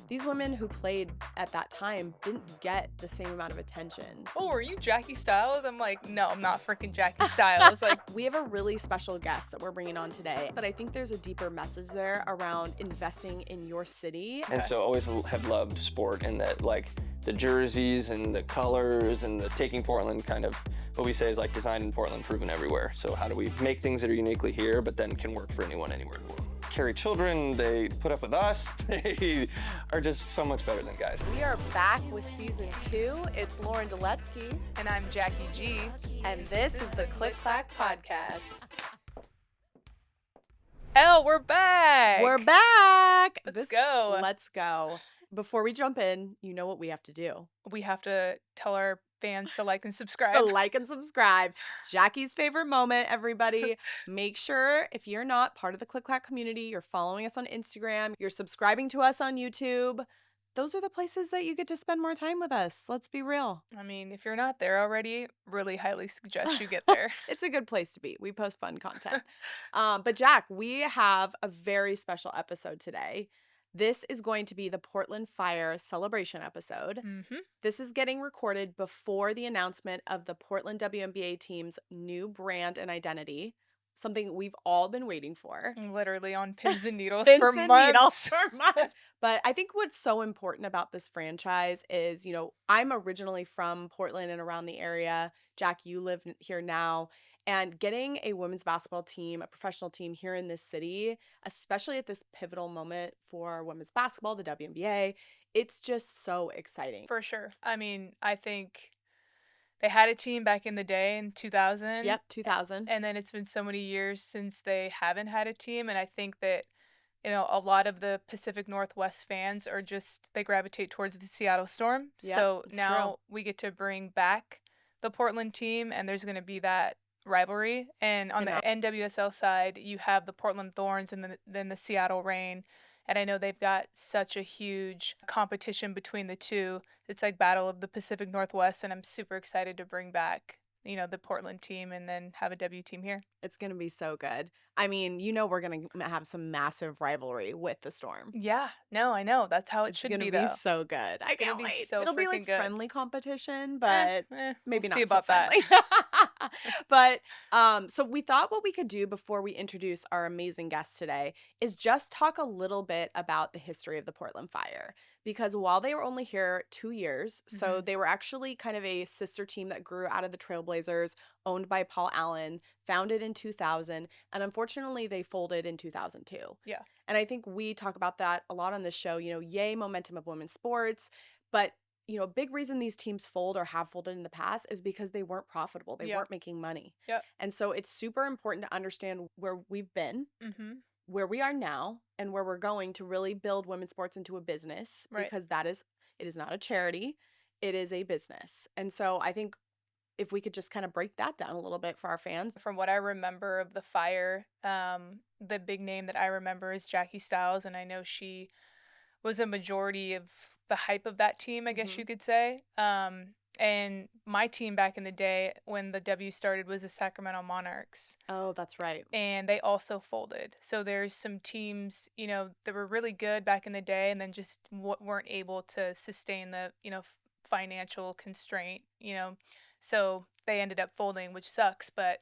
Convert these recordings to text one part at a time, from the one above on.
these women who played at that time didn't get the same amount of attention. Oh, are you Jackie Stiles? I'm like, no, I'm not freaking Jackie Stiles. Like, we have a really special guest that we're bringing on today, but I think there's a deeper message there around investing in your city. And so always have loved sport, and that like the jerseys and the colors and the taking Portland, kind of what we say is like designed in Portland, proven everywhere. So how do we make things that are uniquely here, but then can work for anyone anywhere in the world? Carry children, they put up with us, they are just so much better than guys. We are back with season 2. It's Lauren Lexie. And I'm Jackie G. And this is the Clack podcast. Elle, we're back. We're back. Let's go. Let's go. Before we jump in, you know what we have to do. We have to tell our fans to like and subscribe. To like and subscribe. Jackie's favorite moment, everybody. Make sure if you're not part of the Clack community, you're following us on Instagram, you're subscribing to us on YouTube. Those are the places that you get to spend more time with us. Let's be real. I mean, if you're not there already, really highly suggest you get there. It's a good place to be. We post fun content. But Jack, we have a very special episode today. This is going to be the Portland Fire celebration episode. Mm-hmm. This is getting recorded before the announcement of the Portland WNBA team's new brand and identity, something we've all been waiting for. Literally on pins and needles For months. But I think what's so important about this franchise is, you know, I'm originally from Portland and around the area. Jack, you live here now. And getting a women's basketball team, a professional team here in this city, especially at this pivotal moment for women's basketball, the WNBA, it's just so exciting. For sure. I mean, I think they had a team back in the day in 2000. Yep, 2000. And then it's been so many years since they haven't had a team. And I think that, you know, a lot of the Pacific Northwest fans are just, they gravitate towards the Seattle Storm. Yep, so it's now true. we get to bring back the Portland team, and there's going to be that rivalry. And on the NWSL side, you have the Portland Thorns and then the Seattle Reign. And I know they've got such a huge competition between the two. It's like Battle of the Pacific Northwest, and I'm super excited to bring back, you know, the Portland team and then have a W team here. It's going to be so good. I mean, you know, we're going to have some massive rivalry with the Storm. Yeah, no, I know. That's how it should be, though. It's going to be so good. I can't wait. It'll be like good. friendly competition, but maybe we'll not see so about friendly. that. But so we thought what we could do before we introduce our amazing guest today is just talk a little bit about the history of the Portland Fire. Because while they were only here 2 years, so they were actually kind of a sister team that grew out of the Trailblazers, owned by Paul Allen, founded in 2000, and unfortunately they folded in 2002. Yeah. And I think we talk about that a lot on this show, you know, yay, momentum of women's sports, but you know, a big reason these teams fold or have folded in the past is because they weren't profitable. They weren't making money. Yep. And so it's super important to understand where we've been, where we are now, and where we're going to really build women's sports into a business, because it is not a charity. It is a business. And so I think if we could just kind of break that down a little bit for our fans. From what I remember of the Fire, the big name that I remember is Jackie Stiles, and I know she was a majority of the hype of that team, I guess you could say. And my team back in the day when the W started was the Sacramento Monarchs. Oh, that's right. And they also folded. So there's some teams, you know, that were really good back in the day and then just weren't able to sustain the, you know, financial constraint, you know. So they ended up folding, which sucks. But,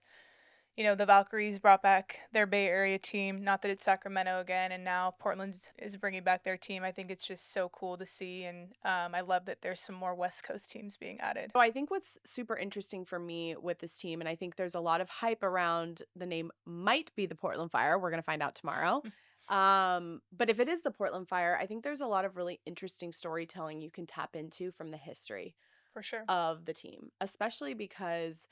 you know, the Valkyries brought back their Bay Area team. Not that it's Sacramento again, and now Portland is bringing back their team. I think it's just so cool to see, and I love that there's some more West Coast teams being added. So I think what's super interesting for me with this team, and I think there's a lot of hype around the name might be the Portland Fire. We're going to find out tomorrow. But if it is the Portland Fire, I think there's a lot of really interesting storytelling you can tap into from the history For sure. of the team, especially because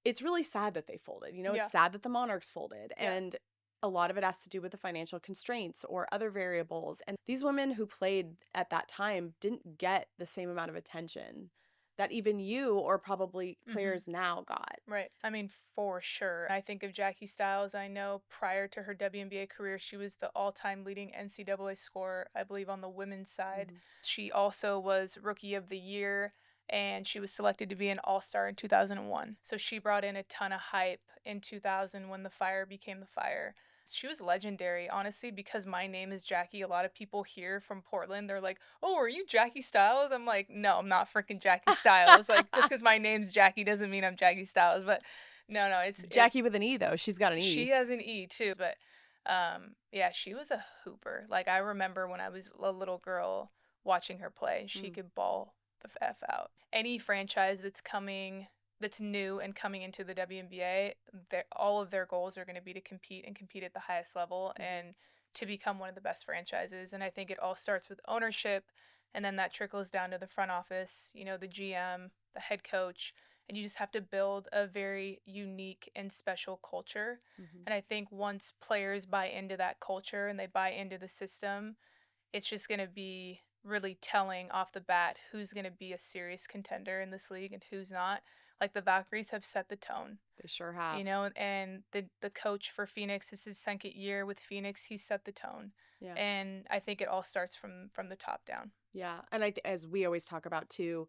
it's really sad that they folded. You know, it's sad that the Monarchs folded. And a lot of it has to do with the financial constraints or other variables. And these women who played at that time didn't get the same amount of attention that even you or probably players now got. Right. I mean, for sure. I think of Jackie Stiles. I know prior to her WNBA career, she was the all-time leading NCAA scorer, I believe, on the women's side. She also was Rookie of the Year, and she was selected to be an All-Star in 2001. So she brought in a ton of hype in 2000 when the Fire became the Fire. She was legendary, honestly, because my name is Jackie. A lot of people here from Portland, they're like, "Oh, are you Jackie Stiles?" I'm like, "No, I'm not freaking Jackie Stiles." Like, just because my name's Jackie doesn't mean I'm Jackie Stiles. But no, no, it. Jackie with an E, though. She's got an She E. has an E too, but yeah, she was a hooper. Like I remember when I was a little girl watching her play, she Mm. could ball the f out. Any franchise that's new and coming into the WNBA, all of their goals are going to be to compete and compete at the highest level and to become one of the best franchises. And I think it all starts with ownership, and then that trickles down to the front office, the GM, the head coach, and you just have to build a very unique and special culture. Mhm. And I think once players buy into that culture and they buy into the system, it's just going to be really telling off the bat who's going to be a serious contender in this league and who's not. Like the Valkyries have set the tone, They sure have. and the coach for Phoenix, this is his second year with Phoenix, he set the tone. Yeah. And I think it all starts from the top down. Yeah. And as we always talk about too,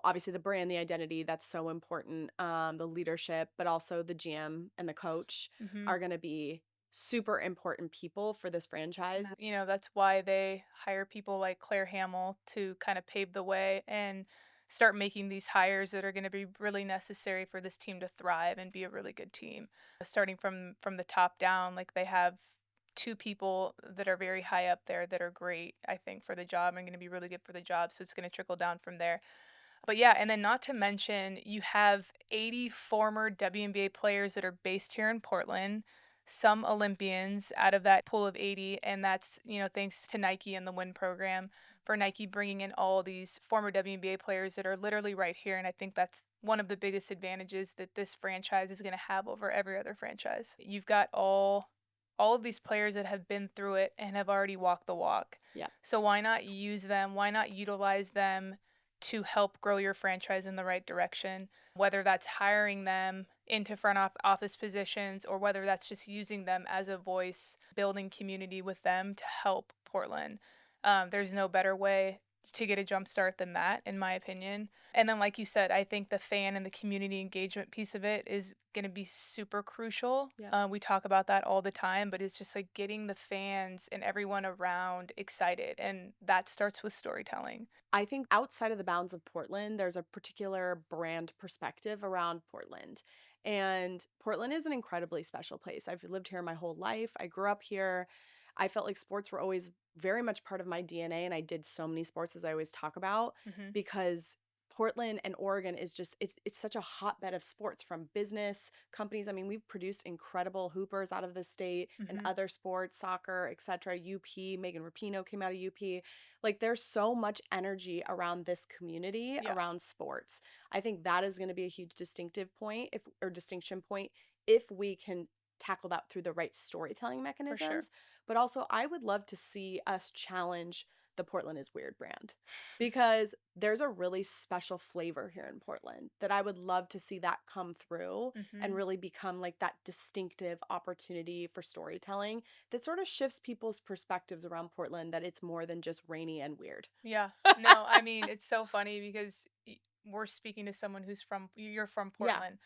obviously the brand, the identity, that's so important. The leadership, but also the GM and the coach Mhm. are going to be super important people for this franchise. That's why they hire people like Claire Hamill to kind of pave the way and start making these hires that are going to be really necessary for this team to thrive and be a really good team. Starting from the top down, like they have two people that are very high up there that are great, I think, for the job and going to be really good for the job. So it's going to trickle down from there. But yeah, and then not to mention, you have 80 former WNBA players that are based here in Portland, some Olympians out of that pool of 80. And that's, thanks to Nike and the WIN program for Nike bringing in all these former WNBA players that are literally right here. And I think that's one of the biggest advantages that this franchise is going to have over every other franchise. You've got all of these players that have been through it and have already walked the walk. Yeah. So why not use them? Why not utilize them to help grow your franchise in the right direction, whether that's hiring them into office positions or whether that's just using them as a voice, building community with them to help Portland. There's no better way to get a jump start than that, in my opinion. And then, like you said, I think the fan and the community engagement piece of it is going to be super crucial. Yeah. We talk about that all the time, but it's just like getting the fans and everyone around excited. And that starts with storytelling. I think outside of the bounds of Portland, there's a particular brand perspective around Portland. And Portland is an incredibly special place. I've lived here my whole life. I grew up here. I felt like sports were always very much part of my DNA. And I did so many sports, as I always talk about, Hmm. because Portland and Oregon is just, it's such a hotbed of sports from business companies. I mean, we've produced incredible hoopers out of the state and Hmm. other sports, soccer, etc. UP, Megan Rapinoe came out of UP. Like there's so much energy around this community Yeah, around sports. I think that is going to be a huge distinctive point or distinction point if we can tackle that through the right storytelling for sure. mechanisms. But also I would love to see us challenge the Portland is Weird brand because there's a really special flavor here in Portland that I would love to see that come through and Hmm. really become like that distinctive opportunity for storytelling that sort of shifts people's perspectives around Portland, that it's more than just rainy and weird. Yeah. No, I mean, it's so funny because we're speaking to someone you're from Yeah. Portland.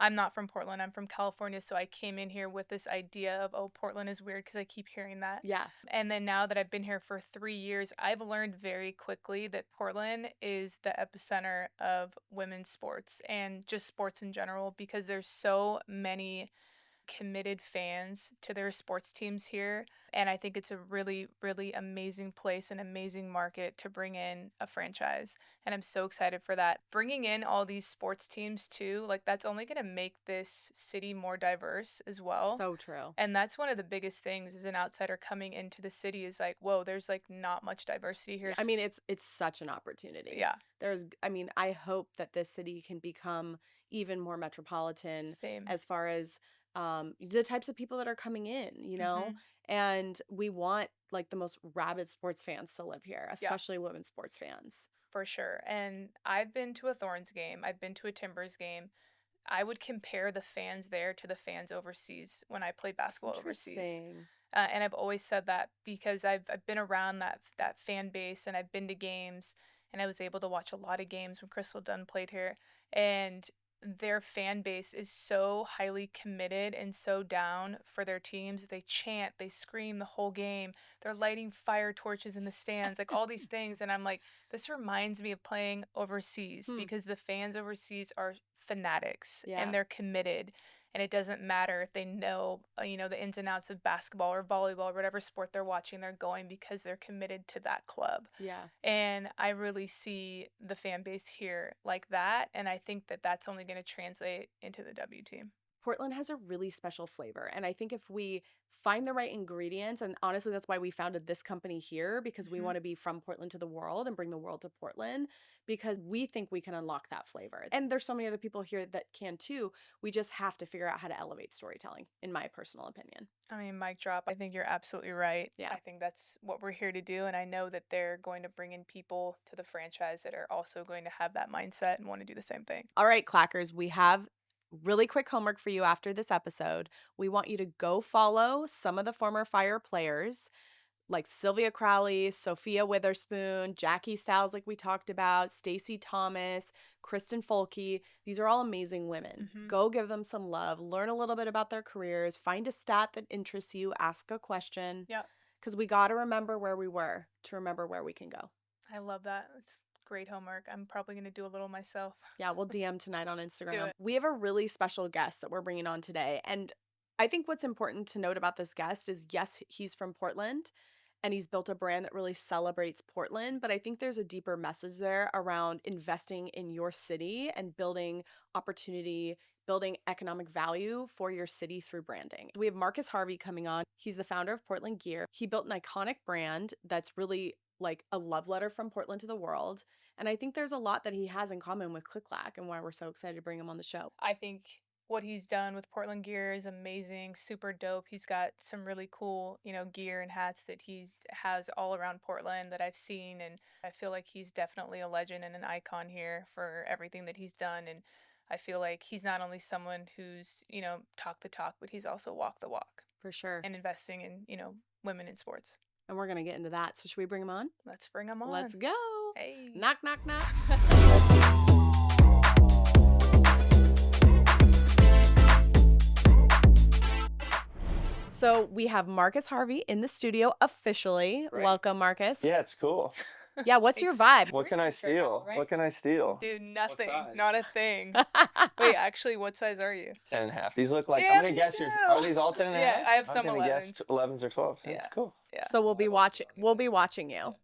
I'm not from Portland. I'm from California. So I came in here with this idea of, oh, Portland is weird because I keep hearing that. Yeah. And then now that I've been here for 3 years, I've learned very quickly that Portland is the epicenter of women's sports and just sports in general because there's so many committed fans to their sports teams here. And I think it's a really, really amazing place, an amazing market to bring in a franchise. And I'm so excited for that. Bringing in all these sports teams too, like that's only going to make this city more diverse as well. So true. And that's one of the biggest things as an outsider coming into the city is like, whoa, there's like not much diversity here. Yeah, I mean, it's such an opportunity. Yeah, I mean, I hope that this city can become even more metropolitan same. as far as the types of people that are coming in. Hmm. And we want like the most rabid sports fans to live here, Yeah. especially women's sports fans. For sure. And I've been to a Thorns game, I've been to a Timbers game. I would compare the fans there to the fans overseas when I play basketball overseas. Interesting. And I've always said that because I've been around that fan base and I've been to games and I was able to watch a lot of games when Crystal Dunn played here. And their fan base is so highly committed and so down for their teams. They chant, they scream the whole game. They're lighting fire torches in the stands, like all these things. And I'm like, this reminds me of playing overseas Hmm. because the fans overseas are fanatics Yeah. and they're committed. And it doesn't matter if they know, the ins and outs of basketball or volleyball or whatever sport they're watching, they're going because they're committed to that club. Yeah. And I really see the fan base here like that. And I think that that's only going to translate into the W team. Portland has a really special flavor. And I think if we find the right ingredients, and honestly, that's why we founded this company here, because we Mhm. want to be from Portland to the world and bring the world to Portland, because we think we can unlock that flavor. And there's so many other people here that can too. We just have to figure out how to elevate storytelling, in my personal opinion. I mean, mic drop. I think you're absolutely right. Yeah. I think that's what we're here to do. And I know that they're going to bring in people to the franchise that are also going to have that mindset and want to do the same thing. All right, Clackers, we have really quick homework for you after this episode. We want you to go follow some of the former Fire players like Sylvia Crowley, Sophia Witherspoon, Jackie Stiles, like we talked about, Stacey Thomas, Kristen Folke. These are all amazing women. Mhm. Go give them some love, learn a little bit about their careers, find a stat that interests you, ask a question. Yeah. Because we got to remember where we were to remember where we can go. I love that. It's great homework. I'm probably going to do a little myself. Yeah, we'll DM tonight on do Instagram. it. We have a really special guest that we're bringing on today. And I think what's important to note about this guest is, yes, he's from Portland and he's built a brand that really celebrates Portland. But I think there's a deeper message there around investing in your city and building opportunity, building economic value for your city through branding. We have Marcus Harvey coming on. He's the founder of Portland Gear. He built an iconic brand that's really like a love letter from Portland to the world. And I think there's a lot that he has in common with Clack and why we're so excited to bring him on the show. I think what he's done with Portland gear is amazing, super dope. He's got some really cool, gear and hats that has all around Portland that I've seen, and I feel like he's definitely a legend and an icon here for everything that he's done. And I feel like he's not only someone who's, talk the talk, but he's also walk the walk For sure. and investing in, women in sports. And we're going to get into that. So should we bring him on? Let's bring him on. Let's go. Hey. Knock, knock, knock. So we have Marcus Harvey in the studio officially. Right. Welcome, Marcus. Yeah, it's cool. Yeah, what's your vibe? What can I steal? What can I steal? Dude, nothing. size? Not a thing. Wait, actually, what size are you? 10 and a half. These look like, Yeah, I'm going me to guess too. are these all 10 and a half? Yeah, I have was some gonna guess 11s. 11s or 12s. Yeah. That's cool. Yeah. So we'll be watching you.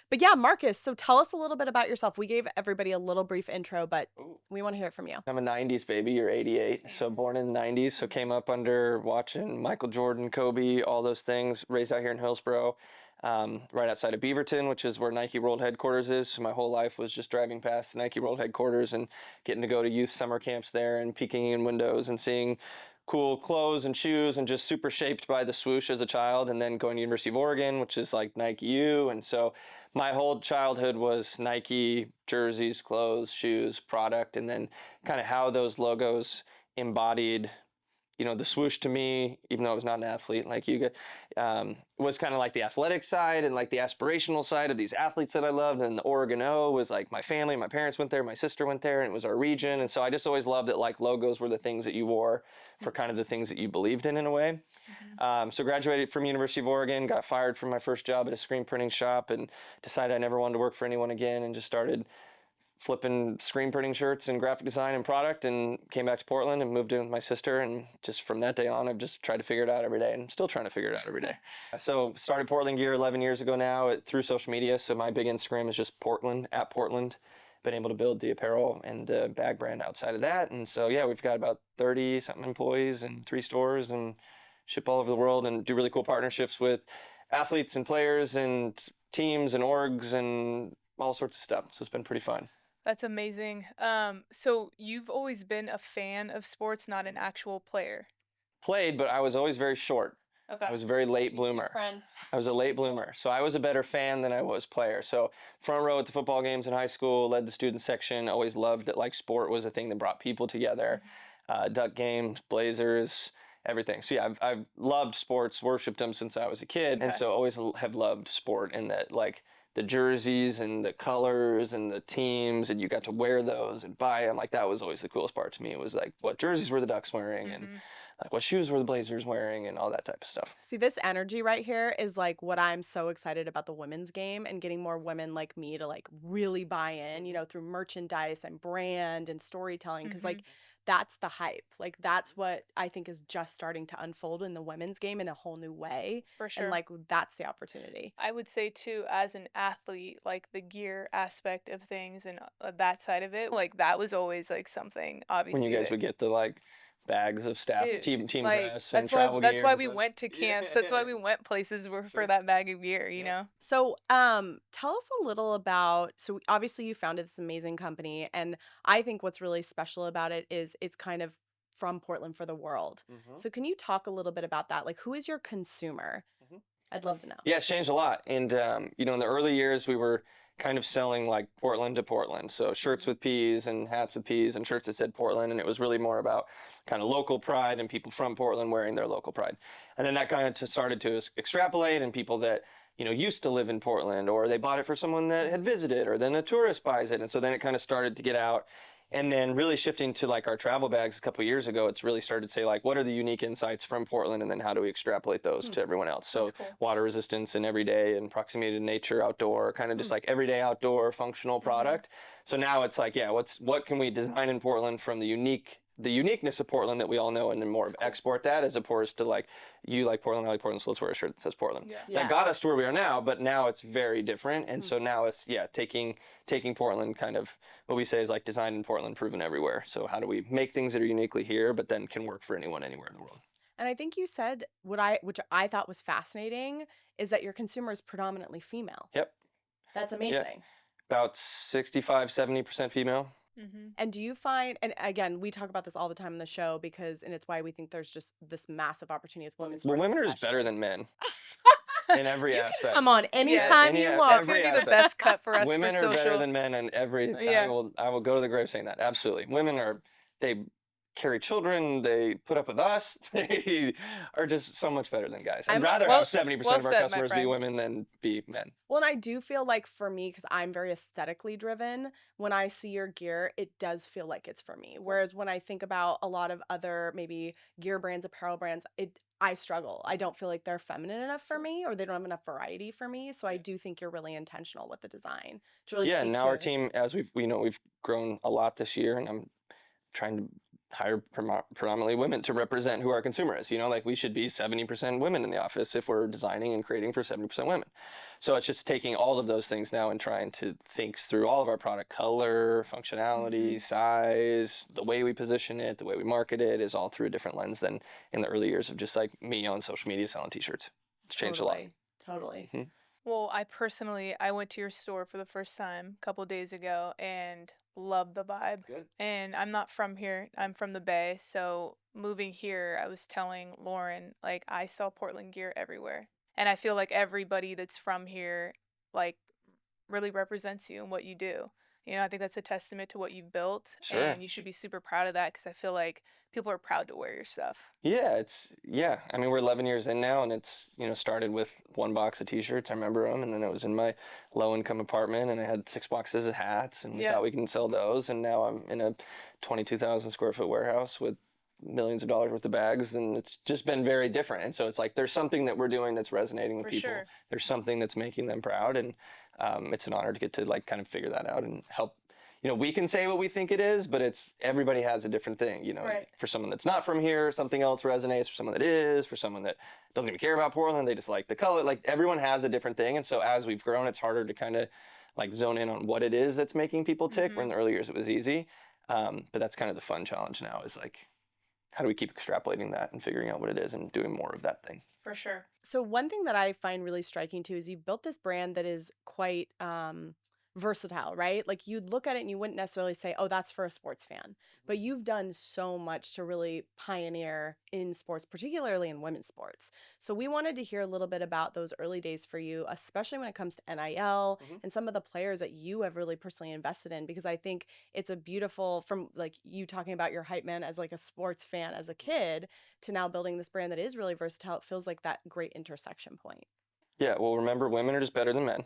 But yeah, Marcus, so tell us a little bit about yourself. We gave everybody a little brief intro, but we want to hear it from you. I'm a 90s baby. You're 88. So born in the 90s. So came up under watching Michael Jordan, Kobe, all those things. Raised out here in Hillsboro, right outside of Beaverton, which is where Nike World Headquarters is. So my whole life was just driving past the Nike World Headquarters and getting to go to youth summer camps there and peeking in windows and seeing cool clothes and shoes and just super shaped by the swoosh as a child, and then going to University of Oregon, which is like Nike U. And so my whole childhood was Nike jerseys, clothes, shoes, product, and then kind of how those logos embodied, the swoosh to me, even though I was not an athlete like you, was kind of like the athletic side and like the aspirational side of these athletes that I loved. And the Oregon O was like my family. My parents went there, my sister went there, and it was our region. And so I just always loved that like logos were the things that you wore for kind of the things that you believed in a way. So graduated from University of Oregon, got fired from my first job at a screen printing shop, and decided I never wanted to work for anyone again, and just started flipping screen printing shirts and graphic design and product, and came back to Portland and moved in with my sister. And just from that day on, I've just tried to figure it out every day, and I'm still trying to figure it out every day. So started Portland Gear 11 years ago now through social media. So my big Instagram is just Portland, at Portland. Been able to build the apparel and the bag brand outside of that. And so, yeah, we've got about 30 something employees and 3 stores and ship all over the world and do really cool partnerships with athletes and players and teams and orgs and all sorts of stuff. So it's been pretty fun. That's amazing. So you've always been a fan of sports, not an actual player. Played, but I was always very short. Okay. I was a very late bloomer. I was a late bloomer. So I was a better fan than I was player. So front row at the football games in high school, led the student section, always loved that like sport was a thing that brought people together. Duck games, Blazers, everything. So yeah, I've loved sports, worshipped them since I was a kid, and Okay. so always have loved sport in that like the jerseys and the colors and the teams, and you got to wear those and buy them. Like that was always the coolest part to me. It was like what jerseys were the Ducks wearing and Mhm. like what shoes were the Blazers wearing and all that type of stuff. See, this energy right here is like what I'm so excited about the women's game and getting more women like me to like really buy in, through merchandise and brand and storytelling. Cause Mhm. like that's the hype. Like that's what I think is just starting to unfold in the women's game in a whole new way. For And sure. like that's the opportunity. I would say too, as an athlete, like the gear aspect of things and that side of it, like that was always like something When you obviously guys that would get the like bags of staff dude, team like dress and travel that's gear why and we stuff. went to camps. That's why Yeah. we went places were for Sure. that bag of gear, you Yeah. know? So, tell us a little about. So, obviously, you founded this amazing company, and I think what's really special about it is it's kind of from Portland for the world. Mhm. So, can you talk a little bit about that? Like, who is your consumer? Mhm. I'd love to know. Yeah, it's changed a lot. And, in the early years, we were kind of selling like Portland to Portland. So shirts with P's and hats with P's and shirts that said Portland. And it was really more about kind of local pride and people from Portland wearing their local pride. And then that kind of started to extrapolate and people that, used to live in Portland or they bought it for someone that had visited or then a tourist buys it. And so then it kind of started to get out. And then really shifting to like our travel bags a couple of years ago, it's really started to say like, what are the unique insights from Portland, and then how do we extrapolate those to everyone else? So That's cool. water resistance and everyday and proximity to nature, outdoor, kind of just like everyday outdoor functional product. So now it's like, yeah, what can we design in Portland from the uniqueness of Portland that we all know, and then more of export that as opposed to like you like Portland, I like Portland, so let's wear a shirt that says Portland. Yeah. Yeah. That got us to where we are now, but now it's very different. And so now it's taking Portland kind of what we say is like designed in Portland, proven everywhere. So how do we make things that are uniquely here, but then can work for anyone anywhere in the world? And I think you said which I thought was fascinating, is that your consumer is predominantly female. Yep. That's Yeah. amazing. About 65-70% female. Mhm. And do you find, and again, we talk about this all the time in the show and it's why we think there's just this massive opportunity with women's Well, sports. women are just better especially. than men in every You can aspect. come on anytime Any- you every want. It's gonna be the aspect. best cut for us Women for are better social. than men in every. Yeah. I will go to the grave saying that. Absolutely, they carry children. They put up with us. They are just so much better than guys. I'd I'm- rather well- have 70% well of our said, my customers be friend. women than be men. Well, and I do feel like for me, because I'm very aesthetically driven, when I see your gear, it does feel like it's for me. Whereas when I think about a lot of other maybe gear brands, apparel brands, I struggle. I don't feel like they're feminine enough for me, or they don't have enough variety for me. So I do think you're really intentional with the design to really Yeah, speak now to our team, as we've grown a lot this year, and I'm trying to hire predominantly women to represent who our consumer is. Like we should be 70% women in the office if we're designing and creating for 70% women. So it's just taking all of those things now and trying to think through all of our product color, functionality, size, the way we position it, the way we market it is all through a different lens than in the early years of just like me on social media selling t-shirts. It's changed a lot. Totally. Mhm. Well, I went to your store for the first time a couple days ago and loved the vibe. Good. And I'm not from here. I'm from the Bay, so moving here, I was telling Lauren like I saw Portland gear everywhere. And I feel like everybody that's from here like really represents you and what you do. I think that's a testament to what you've built, Sure. and you should be super proud of that because I feel like people are proud to wear your stuff. Yeah. I mean, we're 11 years in now, and it's started with one box of T-shirts. I remember them, and then it was in my low-income apartment, and I had 6 boxes of hats, and we Yeah. thought we can sell those. And now I'm in a 22,000 square foot warehouse with millions of dollars worth of bags, and it's just been very different. And so it's like there's something that we're doing that's resonating with For people. sure. There's something that's making them proud, and it's an honor to get to like kind of figure that out and help. We can say what we think it is, but everybody has a different thing. Right. For someone that's not from here, something else resonates. For someone that is, for someone that doesn't even care about Portland, they just like the color. Like everyone has a different thing, and so as we've grown, it's harder to kind of like zone in on what it is that's making people tick. Where in the early years it was easy, but that's kind of the fun challenge now. Is like, how do we keep extrapolating that and figuring out what it is and doing more of that thing? For sure. So one thing that I find really striking too is you've built this brand that is quite versatile, right? Like you'd look at it and you wouldn't necessarily say, oh, that's for a sports fan. But you've done so much to really pioneer in sports, particularly in women's sports. So we wanted to hear a little bit about those early days for you, especially when it comes to NIL and some of the players that you have really personally invested in, because I think it's a beautiful, from like you talking about your hype man as like a sports fan as a kid to now building this brand that is really versatile. It feels like that great intersection point. Yeah, well, remember, women are just better than men.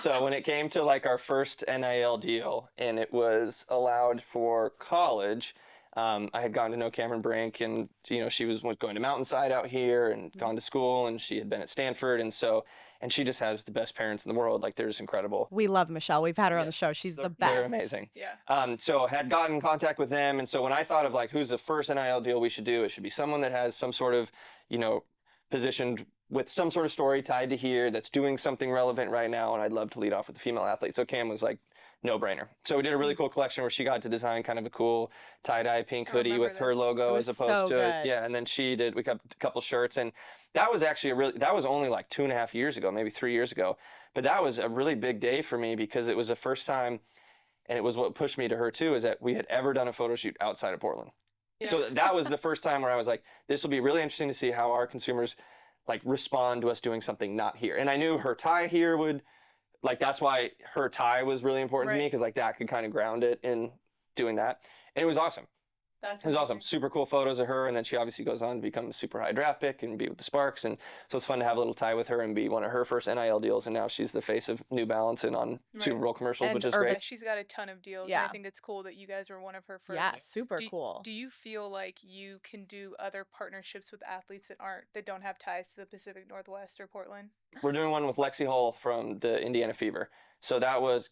So when it came to like our first NIL deal and it was allowed for college, I had gotten to know Cameron Brink, and she was going to Mountainside out here and gone to school, and she had been at Stanford, and she just has the best parents in the world. Like they're just incredible. We love Michelle. We've had her on the show. She's the best. They're amazing. Yeah. So had gotten in contact with them, and so when I thought of like who's the first NIL deal we should do, it should be someone that has some sort of positioned with some sort of story tied to here that's doing something relevant right now, and I'd love to lead off with a female athlete. So Cam was like, no brainer. So we did a really cool collection where she got to design kind of a cool tie-dye pink hoodie with her logo as opposed to it. Yeah, and then we got a couple shirts, and that was actually that was only like 2.5 years ago, maybe 3 years ago. But that was a really big day for me because it was the first time, and it was what pushed me to her too, is that we had ever done a photo shoot outside of Portland. Yeah. So that was the first time where I was like, this will be really interesting to see how our consumers like respond to us doing something not here. And I knew her tie here would, like, that's why her tie was really important to me, because like that could kind of ground it in doing that. And it was awesome. It was awesome. Super cool photos of her, and then she obviously goes on to become a super high draft pick and be with the Sparks, and so it's fun to have a little tie with her and be one of her first NIL deals, and now she's the face of New Balance and on Super Bowl commercials, And which is Urban. great. She's got a ton of deals, Yeah. and I think it's cool that you guys were one of her first. Yeah, super cool. Do you feel like you can do other partnerships with athletes that don't have ties to the Pacific Northwest or Portland? We're doing one with Lexie Hull from the Indiana Fever. So that was,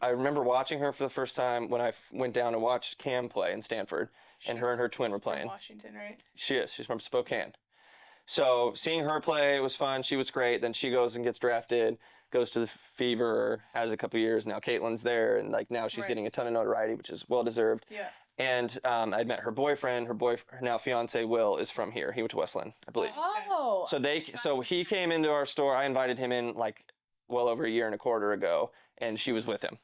I remember watching her for the first time when I went down to watch Cam play in Stanford, and her and her twin were playing. From Washington, right? She is. She's from Spokane. So seeing her play was fun. She was great. Then she goes and gets drafted, goes to the Fever, has a couple years. Now Caitlin's there, and like now she's getting a ton of notoriety, which is well deserved. Yeah. And I'd met her boyfriend. Her now fiance Will is from here. He went to Westland, I believe. Oh. So he came into our store. I invited him in like well over 1.25 years ago, and she was with him.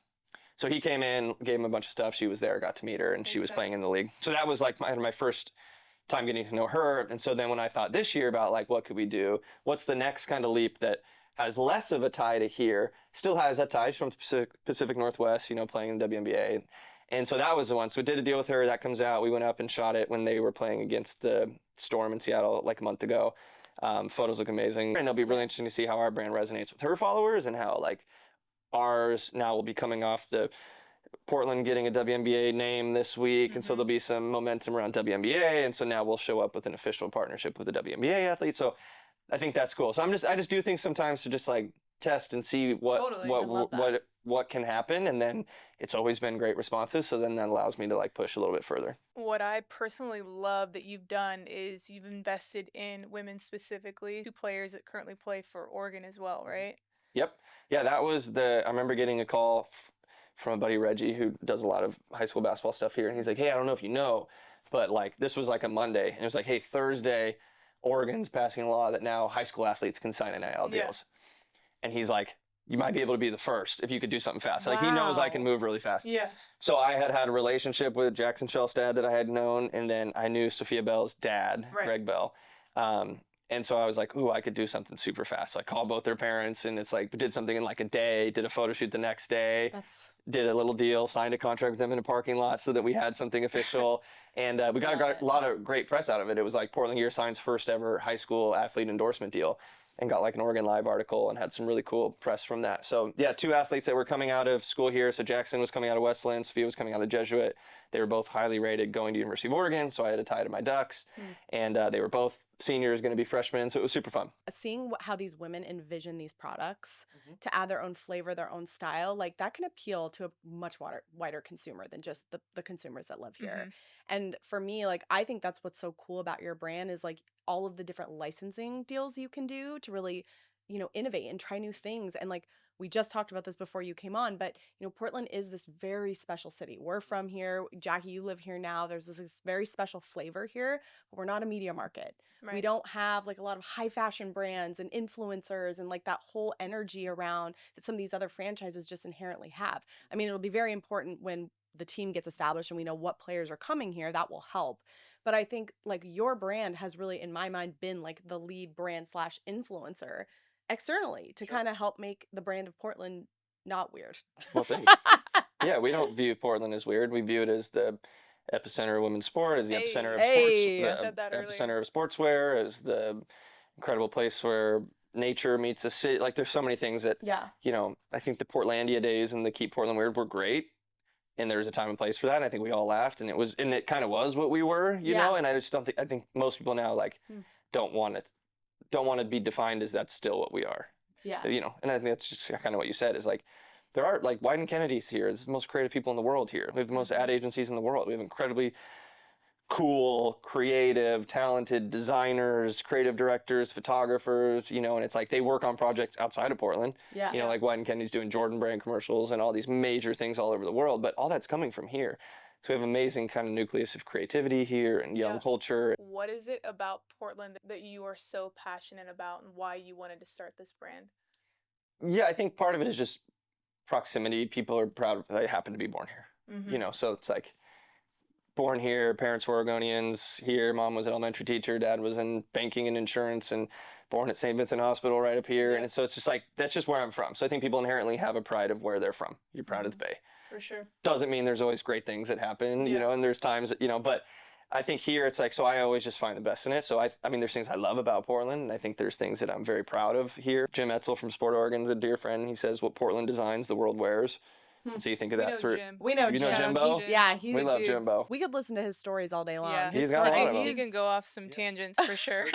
So he came in, gave him a bunch of stuff. She was there, got to meet her, and she was playing in the league. So that was like my first time getting to know her. And so then when I thought this year about like what could we do, what's the next kind of leap that has less of a tie to here, still has that tie. She's from the Pacific Northwest, playing in the WNBA. And so that was the one. So we did a deal with her. That comes out. We went up and shot it when they were playing against the Storm in Seattle like a month ago. Photos look amazing. And it'll be really interesting to see how our brand resonates with her followers, and how like ours now will be coming off the Portland getting a WNBA name this week. And so there'll be some momentum around WNBA. And so now we'll show up with an official partnership with a WNBA athlete. So I think that's cool. So I just do things sometimes to just like test and see what can happen, and then it's always been great responses, so then that allows me to like push a little bit further. What I personally love that you've done is you've invested in women, specifically 2 players that currently play for Oregon as well, right? Yep. Yeah, that was I remember getting a call from a buddy, Reggie, who does a lot of high school basketball stuff here, and he's like, hey, I don't know if you know, but like this was like a Monday, and it was like, hey, Thursday Oregon's passing a law that now high school athletes can sign NIL deals. And he's like, you might be able to be the first if you could do something fast. Like he knows I can move really fast. Yeah. So I had a relationship with Jackson Shellstad that I had known, and then I knew Sophia Bell's dad, Greg Bell. And so I was like, ooh, I could do something super fast. So I called both their parents, and it's like, did something in like a day, did a photo shoot the next day, did a little deal, signed a contract with them in a parking lot so that we had something official. And we got a lot of great press out of it. It was like Portland Gear Sign's first ever high school athlete endorsement deal, and got like an Oregon Live article and had some really cool press from that. So yeah, 2 athletes that were coming out of school here. So Jackson was coming out of Westland, Sophia was coming out of Jesuit. They were both highly rated going to University of Oregon, so I had a tie to my Ducks. And they were both seniors, going to be freshmen, so it was super fun. Seeing how these women envision these products to add their own flavor, their own style, like that can appeal to a much wider consumer than just the consumers that live here. And for me, like I think that's what's so cool about your brand is like all of the different licensing deals you can do to really, innovate and try new things. And like we just talked about this before you came on, but Portland is this very special city. We're from here. Jackie, you live here now. There's this very special flavor here, but we're not a media market. Right. We don't have like a lot of high fashion brands and influencers and like that whole energy around that some of these other franchises just inherently have. I mean, it'll be very important when the team gets established and we know what players are coming here. That will help. But I think like your brand has really, in my mind, been like the lead brand / influencer externally to kind of help make the brand of Portland not weird. Well, thanks. Yeah, we don't view Portland as weird. We view it as the epicenter of women's sport, as the epicenter of said that sports, earlier. epicenter of sportswear, as the incredible place where nature meets the city. Like there's so many things that, I think the Portlandia days and the Keep Portland Weird were great. And there's a time and place for that. And I think we all laughed, and it kind of was what we were, you know. And I just don't think, I think most people now don't want to be defined as that's still what we are. Yeah. And I think that's just kind of what you said is like, there are like Wyden Kennedy's here. It's the most creative people in the world here. We have the most ad agencies in the world. We have incredibly cool, creative, talented designers, creative directors, photographers, and it's like they work on projects outside of Portland. Yeah. Like Wyden Kennedy's doing Jordan brand commercials and all these major things all over the world, but all that's coming from here. So we have amazing kind of nucleus of creativity here and young culture. What is it about Portland that you are so passionate about and why you wanted to start this brand? Yeah, I think part of it is just proximity. People are proud they happen to be born here. So it's like born here, parents were Oregonians here, mom was an elementary teacher, dad was in banking and insurance, and born at St. Vincent Hospital right up here. And so it's just like, that's just where I'm from. So I think people inherently have a pride of where they're from. You're proud of the Bay. For sure. Doesn't mean there's always great things that happen, and there's times that, but I think here it's like, so I always just find the best in it. So I mean, there's things I love about Portland, and I think there's things that I'm very proud of here. Jim Etzel from Sport Oregon's a dear friend. He says, what Portland designs, the world wears. So you think of that through. We know You Jim. know Jimbo? We love Jimbo. We could listen to his stories all day long. Yeah. His He's got a lot of them. He can go off some tangents for sure.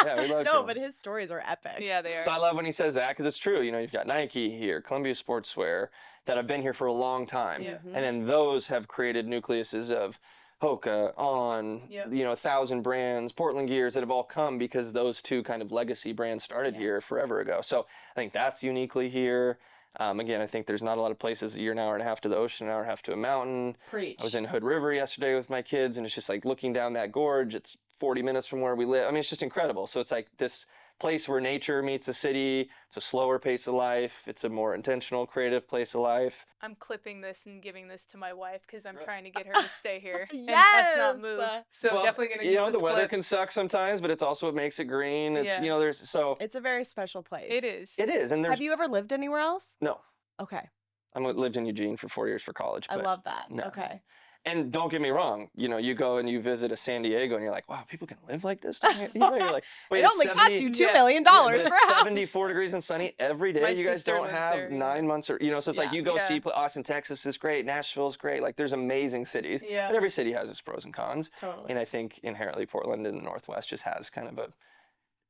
Yeah, we love No, Jim. but his stories are epic. Yeah, they are. So I love when he says that because it's true. You've got Nike here, Columbia Sportswear that have been here for a long time. Yeah. And then those have created nucleuses of Hoka, On, 1,000 brands, Portland Gears that have all come because those two kind of legacy brands started here forever ago. So I think that's uniquely here. Again, I think there's not a lot of places that you're an hour and a half to the ocean, an hour and a half to a mountain. Preach. I was in Hood River yesterday with my kids, and it's just like looking down that gorge. It's 40 minutes from where we live. I mean, it's just incredible. So it's like this place where nature meets a city. It's a slower pace of life. It's a more intentional, creative place of life. I'm clipping this and giving this to my wife because I'm trying to get her to stay here and us not Yes! move. So definitely gonna use this the weather clip. can suck sometimes, but it's also what makes it green. It's It's a very special place. It is. It is, and there's Have you ever lived anywhere else? no. Okay. I lived in Eugene for 4 years for college. I But love that. no. Okay. And don't get me wrong, you go and you visit a San Diego and you're like, wow, people can live like this down here? You're like, wait, It it's only cost 70 you $2 Yeah. million but for it's a house. 74 degrees and sunny every day. My You guys sister don't lives have there, 9 months so it's like you go Yeah. see Austin, Texas is great, Nashville's great. Like there's amazing cities. Yeah. But every city has its pros and cons. Totally. And I think inherently Portland in the Northwest just has kind of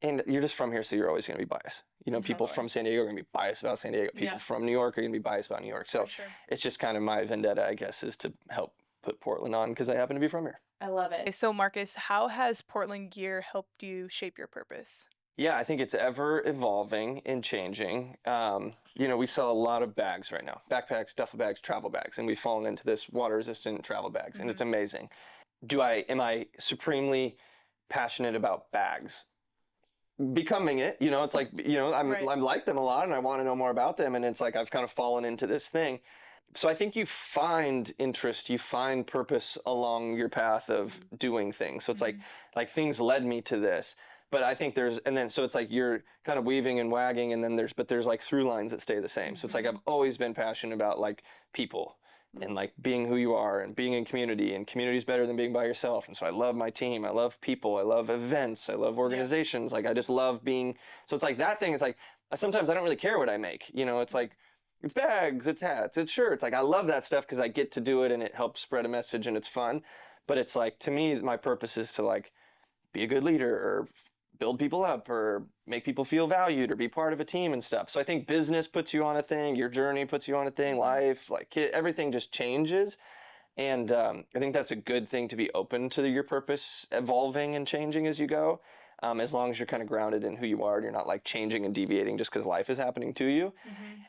and you're just from here, so you're always going to be biased. People Totally. from San Diego are going to be biased about San Diego. People from New York are going to be biased about New York. So For sure. it's just kind of my vendetta, I guess, is to help put Portland on because I happen to be from here. I love it. So Marcus, how has Portland Gear helped you shape your purpose? Yeah, I think it's ever evolving and changing. We sell a lot of bags right now. Backpacks, duffel bags, travel bags. And we've fallen into this water resistant travel bags. And it's amazing. Am I supremely passionate about bags? Becoming it, it's like, I'm like them a lot and I want to know more about them. And it's like, I've kind of fallen into this thing. So I think you find interest, you find purpose along your path of doing things. So it's like things led me to this. But I think so it's like you're kind of weaving and wagging and then there's like through lines that stay the same. So it's like I've always been passionate about like people and like being who you are and being in community, and community is better than being by yourself. And so I love my team, I love people, I love events, I love organizations. Like I just love being, so it's like that thing is like, sometimes I don't really care what I make, it's like, it's bags, it's hats, it's shirts. Like I love that stuff because I get to do it and it helps spread a message and it's fun. But it's like, to me, my purpose is to like be a good leader or build people up or make people feel valued or be part of a team and stuff. So I think business puts you on a thing, your journey puts you on a thing, life, like everything just changes. And I think that's a good thing to be open to your purpose evolving and changing as you go. as long as you're kind of grounded in who you are and you're not like changing and deviating just because life is happening to you.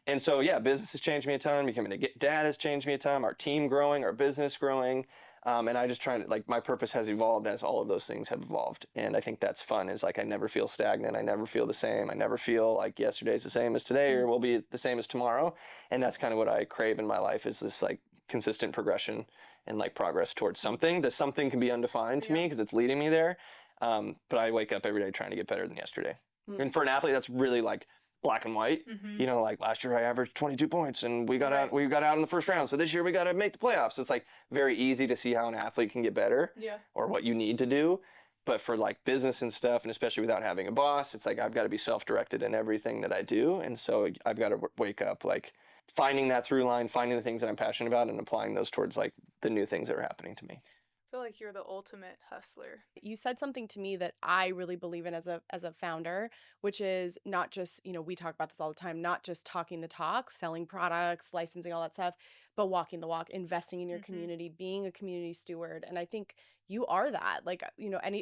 And so, yeah, business has changed me a ton. Becoming a dad has changed me a ton. Our team growing, our business growing. And I just try to, like, my purpose has evolved as all of those things have evolved. And I think that's fun, is like I never feel stagnant. I never feel the same. I never feel like yesterday's the same as today or will be the same as tomorrow. And that's kind of what I crave in my life, is this like consistent progression and like progress towards something. The something can be undefined to me because it's leading me there. But I wake up every day trying to get better than yesterday. And for an athlete, that's really like black and white. You know, like last year I averaged 22 points and we got out in the first round. So this year we got to make the playoffs. It's like very easy to see how an athlete can get better or what you need to do. But for like business and stuff, and especially without having a boss, it's like I've got to be self-directed in everything that I do. And so I've got to wake up like finding that through line, finding the things that I'm passionate about and applying those towards like the new things that are happening to me. I feel like you're the ultimate hustler. You said something to me that I really believe in as a founder, which is not just, we talk about this all the time, not just talking the talk, selling products, licensing, all that stuff, but walking the walk, investing in your community, being a community steward. And I think you are that. Like,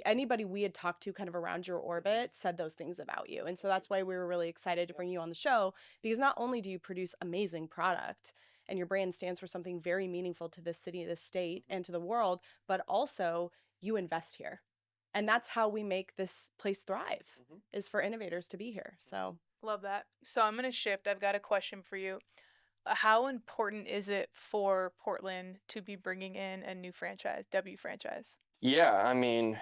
anybody we had talked to kind of around your orbit said those things about you. And so that's why we were really excited to bring you on the show, because not only do you produce amazing product, and your brand stands for something very meaningful to this city, this state, and to the world, but also you invest here. And that's how we make this place thrive, is for innovators to be here. So love that. So I'm going to shift. I've got a question for you. How important is it for Portland to be bringing in a new franchise, W franchise? Yeah, I mean,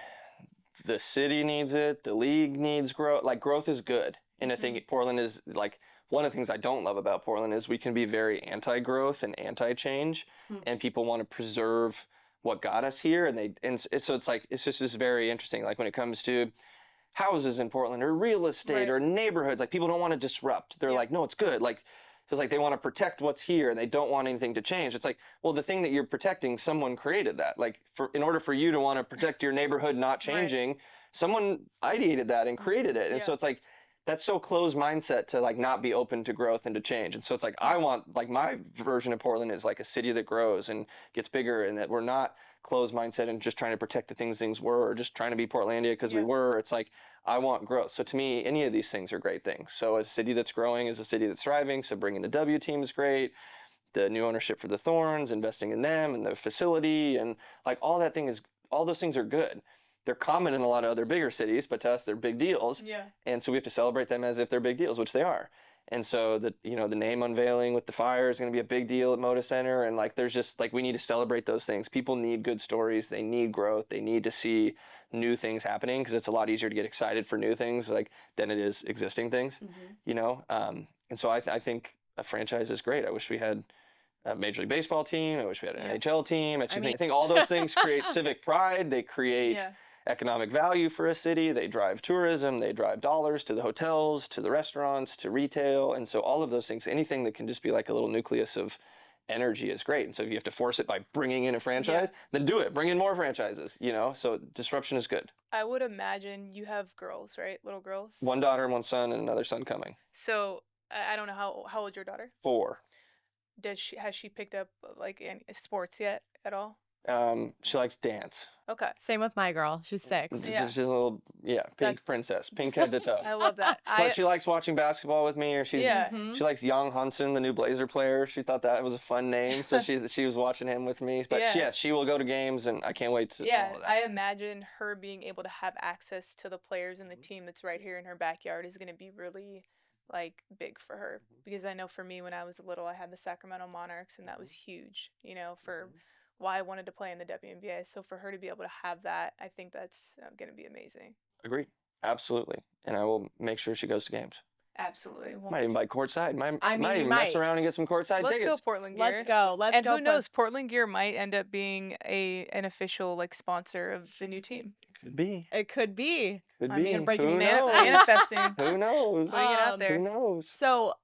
the city needs it. The league needs growth. Like, growth is good. And I think Portland is like, one of the things I don't love about Portland is we can be very anti-growth and anti-change, and people want to preserve what got us here. So it's like, it's just very interesting. Like when it comes to houses in Portland or real estate or neighborhoods, like people don't want to disrupt. They're like, no, it's good. Like, so it's like they want to protect what's here and they don't want anything to change. It's like, well, the thing that you're protecting, someone created that. Like, in order for you to want to protect your neighborhood not changing, someone ideated that and created it. And so it's like, that's so closed mindset to like not be open to growth and to change. And so it's like, I want, like, my version of Portland is like a city that grows and gets bigger, and that we're not closed mindset and just trying to protect the things were, or just trying to be Portlandia because we were. It's like, I want growth. So to me, any of these things are great things. So a city that's growing is a city that's thriving. So bringing the W team is great. The new ownership for the Thorns, investing in them and the facility, and like all those things are good. They're common in a lot of other bigger cities, but to us, they're big deals. And so we have to celebrate them as if they're big deals, which they are. And so the name unveiling with the fire is going to be a big deal at Moda Center. And like, there's just like, we need to celebrate those things. People need good stories. They need growth. They need to see new things happening, because it's a lot easier to get excited for new things like than it is existing things, And so I think a franchise is great. I wish we had a Major League Baseball team. I wish we had an NHL team. I think all those things create civic pride. They create economic value for a city. They drive tourism. They drive dollars to the hotels, to the restaurants, to retail. And so all of those things, anything that can just be like a little nucleus of energy is great. And so if you have to force it by bringing in a franchise, then do it. Bring in more franchises, So disruption is good. I would imagine you have girls, right? Little girls? One daughter and one son, and another son coming. So I don't know how old's your daughter? 4. Has she picked up like any sports yet at all? She likes dance. Okay. Same with my girl. She's 6. She's a little, pink princess, pink head to toe. I love that. But she likes watching basketball with me, or she likes Young Hunson, the new Blazer player. She thought that was a fun name, so she was watching him with me. But she will go to games, and I can't wait to follow that. I imagine her being able to have access to the players in the team that's right here in her backyard is going to be really like big for her, because I know for me when I was little, I had the Sacramento Monarchs, and that was huge, for why I wanted to play in the WNBA. So for her to be able to have that, I think that's going to be amazing. Agreed. Absolutely. And I will make sure she goes to games. Absolutely. Might even buy courtside. Might even mess around and get some courtside tickets. Let's go Portland Gear. Let's go. And who knows, Portland Gear might end up being an official like sponsor of the new team. Could be. It could be. Could I mean, be. breaking Who news. knows? Manifesting. Who knows? Putting it out there. Who knows? So